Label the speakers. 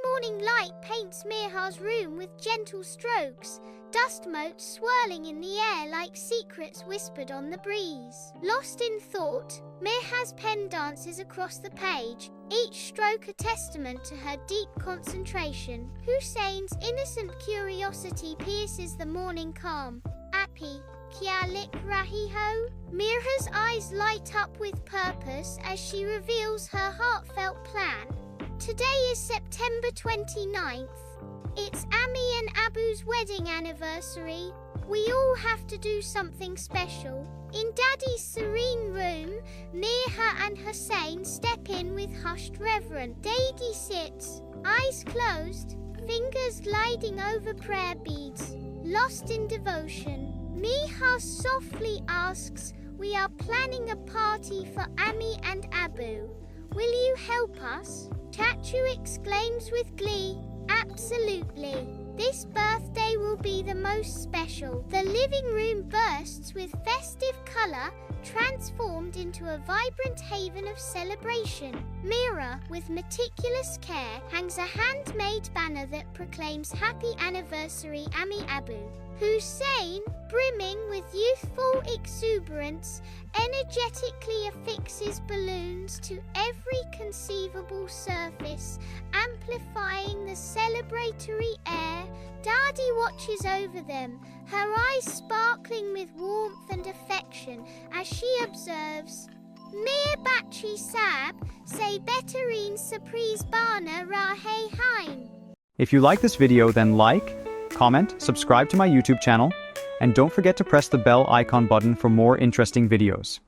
Speaker 1: morning light paints Mirha's room with gentle strokes, dust motes swirling in the air like secrets whispered on the breeze. Lost in thought, Mirha's pen dances across the page, each stroke a testament to her deep concentration. Hussein's innocent curiosity pierces the morning calm. Appy, kya lik rahi ho? Mirha's eyes light up with purpose as she reveals her heartfelt plan. Today is September 29th. It's Ammi and Abu's wedding anniversary. We all have to do something special. In Daddy's serene room, Mirha and Hussein step in with hushed reverence. Daddy sits, eyes closed, fingers gliding over prayer beads, lost in devotion. Mirha softly asks, "We are planning a party for Ammi and Abu. Will you help us?" Chachu exclaims with glee, "Absolutely. This birthday will be the most special." The living room bursts with festive color, transformed into a vibrant haven of celebration. Mira, with meticulous care, hangs a handmade banner that proclaims "Happy Anniversary Ammi Abu." Hussein, brimming with youthful exuberance, energetically affixes balloons to every conceivable surface, amplifying the celebratory air. Daddy watches over them, her eyes sparkling with warmth and affection as she observes, "Mir bachi sab, say bettereen surprise bana rahe hein."
Speaker 2: If you like this video, then like, comment, subscribe to my YouTube channel, and don't forget to press the bell icon button for more interesting videos.